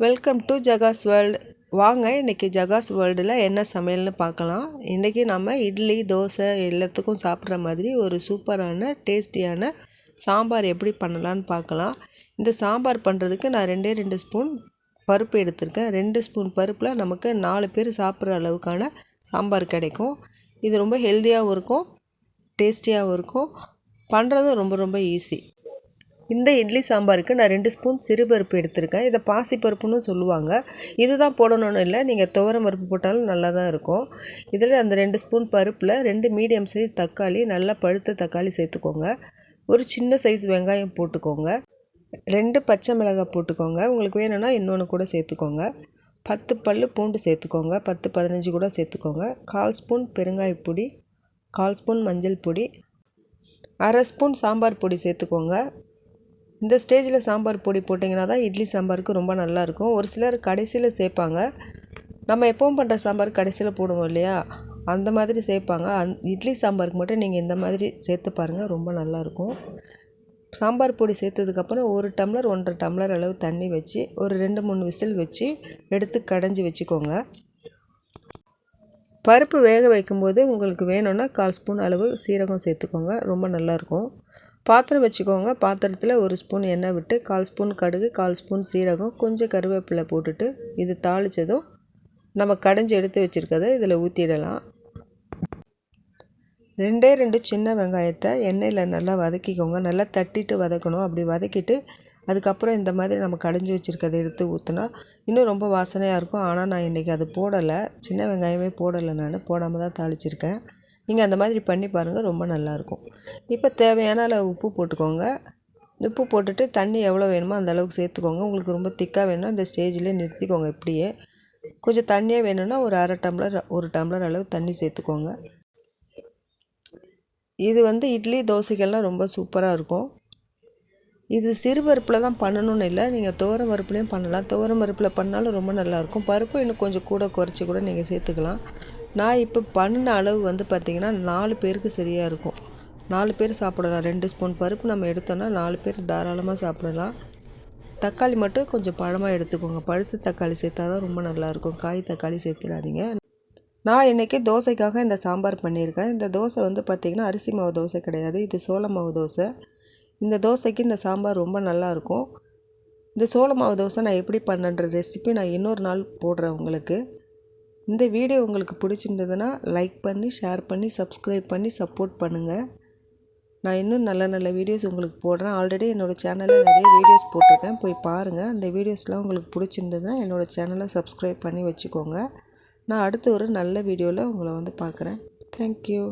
Welcome to ஜகாஸ் world. வாங்க இன்றைக்கி ஜகாஸ் வேர்ல்டில் என்ன சமையல்னு பார்க்கலாம். இன்றைக்கி நம்ம இட்லி தோசை எல்லாத்துக்கும் சாப்பிட்ற மாதிரி ஒரு சூப்பரான டேஸ்டியான சாம்பார் எப்படி பண்ணலான்னு பார்க்கலாம். இந்த சாம்பார் பண்ணுறதுக்கு நான் 2 ஸ்பூன் பருப்பு எடுத்திருக்கேன். 2 ஸ்பூன் பருப்பில் நமக்கு 4 பேர் சாப்பிட்ற அளவுக்கான சாம்பார் கிடைக்கும். இது ரொம்ப ஹெல்த்தியாகவும் இருக்கும், டேஸ்டியாகவும் இருக்கும், பண்ணுறதும் ரொம்ப ஈஸி. இந்த இட்லி சாம்பாருக்கு நான் 2 ஸ்பூன் சிறுபருப்பு எடுத்திருக்கேன். இதை பாசிப்பருப்புன்னு சொல்லுவாங்க. இதுதான் போடணும்னு இல்லை, நீங்கள் துவரம் பருப்பு போட்டாலும் நல்லா தான் இருக்கும். இதில் அந்த 2 ஸ்பூன் பருப்பில் 2 மீடியம் சைஸ் தக்காளி, நல்லா பழுத்த தக்காளி சேர்த்துக்கோங்க. ஒரு சின்ன சைஸ் வெங்காயம் போட்டுக்கோங்க. 2 பச்சை மிளகாய் போட்டுக்கோங்க. உங்களுக்கு வேணும்னா இன்னொன்று கூட சேர்த்துக்கோங்க. 10 பல் பூண்டு சேர்த்துக்கோங்க. 10-15 கூட சேர்த்துக்கோங்க. 1/4 ஸ்பூன் பெருங்காய பொடி, 1/4 ஸ்பூன் மஞ்சள் பொடி, 1/2 ஸ்பூன் சாம்பார் பொடி சேர்த்துக்கோங்க. இந்த ஸ்டேஜில் சாம்பார் பொடி போட்டிங்கன்னா தான் இட்லி சாம்பாருக்கு ரொம்ப நல்லாயிருக்கும். ஒரு சிலர் கடைசியில் சேர்ப்பாங்க. நம்ம எப்பவும் பண்ணுற சாம்பார் கடைசியில் போடுவோம் இல்லையா, அந்த மாதிரி சேர்ப்பாங்க. இட்லி சாம்பாருக்கு மட்டும் நீங்கள் இந்த மாதிரி சேர்த்து பாருங்கள், ரொம்ப நல்லாயிருக்கும். சாம்பார் பொடி சேர்த்ததுக்கப்புறம் 1 டம்ளர் 1.5 டம்ளர் அளவு தண்ணி வச்சு ஒரு 2-3 விசில் வச்சு எடுத்து கடைஞ்சி வச்சுக்கோங்க. பருப்பு வேக வைக்கும்போது உங்களுக்கு வேணும்னா 1/4 ஸ்பூன் அளவு சீரகம் சேர்த்துக்கோங்க, ரொம்ப நல்லாயிருக்கும். பாத்திரம் வச்சுக்கோங்க. பாத்திரத்தில் 1 ஸ்பூன் எண்ணெய் விட்டு 1/4 ஸ்பூன் கடுகு, 1/4 ஸ்பூன் சீரகம், கொஞ்சம் கருவேப்பிலை போட்டுட்டு இது தாளித்ததும் நம்ம கடைஞ்சி எடுத்து வச்சுருக்கதை இதில் ஊற்றிடலாம். 2 சின்ன வெங்காயத்தை எண்ணெயில் நல்லா வதக்கிக்கோங்க. நல்லா தட்டிட்டு வதக்கணும். அப்படி வதக்கிட்டு அதுக்கப்புறம் இந்த மாதிரி நம்ம கடைஞ்சி வச்சுருக்கதை எடுத்து ஊற்றினா இன்னும் ரொம்ப வாசனையாக இருக்கும். ஆனால் நான் இன்றைக்கி அது போடலை, சின்ன வெங்காயமே போடலை, நான் போடாமல் தான் தாளிச்சிருக்கேன். நீங்கள் அந்த மாதிரி பண்ணி பாருங்கள், ரொம்ப நல்லாயிருக்கும். இப்போ தேவையான அளவு உப்பு போட்டுக்கோங்க. உப்பு போட்டுட்டு தண்ணி எவ்வளோ வேணுமோ அந்த அளவுக்கு சேர்த்துக்கோங்க. உங்களுக்கு ரொம்ப திக்காக வேணும்னா இந்த ஸ்டேஜில் நிறுத்திக்கோங்க. இப்படியே கொஞ்சம் தண்ணியாக வேணும்னா ஒரு 1/2 டம்ளர் 1 டம்ளர் அளவு தண்ணி சேர்த்துக்கோங்க. இது இட்லி தோசைக்கெல்லாம் ரொம்ப சூப்பராக இருக்கும். இது சிறுபருப்பில் தான் பண்ணணும்னு இல்லை, நீங்கள் துவரம் பருப்புலேயும் பண்ணலாம். துவரம் பருப்பில் பண்ணாலும் ரொம்ப நல்லாயிருக்கும். பருப்பு இன்னும் கொஞ்சம் கூட குறைச்சி கூட நீங்கள் சேர்த்துக்கலாம். நான் இப்போ பண்ணின அளவு பார்த்திங்கன்னா 4 பேருக்கு சரியாக இருக்கும். 4 பேர் சாப்பிடலாம். 2 ஸ்பூன் பருப்பு நம்ம எடுத்தோன்னா 4 பேர் தாராளமாக சாப்பிடலாம். தக்காளி மட்டும் கொஞ்சம் பழமாக எடுத்துக்கோங்க. பழுத்த தக்காளி சேர்த்தா தான் ரொம்ப நல்லாயிருக்கும். காய் தக்காளி சேர்த்துடாதீங்க. நான் இன்றைக்கி தோசைக்காக இந்த சாம்பார் பண்ணியிருக்கேன். இந்த தோசை பார்த்திங்கன்னா அரிசி மாவு தோசை கிடையாது, இது சோள மாவு தோசை. இந்த தோசைக்கு இந்த சாம்பார் ரொம்ப நல்லாயிருக்கும். இந்த சோள மாவு தோசை நான் எப்படி பண்ணுற ரெசிபி நான் இன்னொரு நாள் போடுறேன் உங்களுக்கு. இந்த வீடியோ உங்களுக்கு பிடிச்சிருந்ததுன்னா லைக் பண்ணி, ஷேர் பண்ணி, சப்ஸ்கிரைப் பண்ணி சப்போர்ட் பண்ணுங்கள். நான் இன்னும் நல்ல வீடியோஸ் உங்களுக்கு போடுறேன். ஆல்ரெடி என்னோடய சேனலில் நிறைய வீடியோஸ் போட்டிருக்கேன், போய் பாருங்கள். அந்த வீடியோஸ்லாம் உங்களுக்கு பிடிச்சிருந்ததுன்னா என்னோடய சேனலை சப்ஸ்கிரைப் பண்ணி வச்சுக்கோங்க. நான் அடுத்து ஒரு நல்ல வீடியோவில் உங்களை பார்க்குறேன். தேங்க்யூ.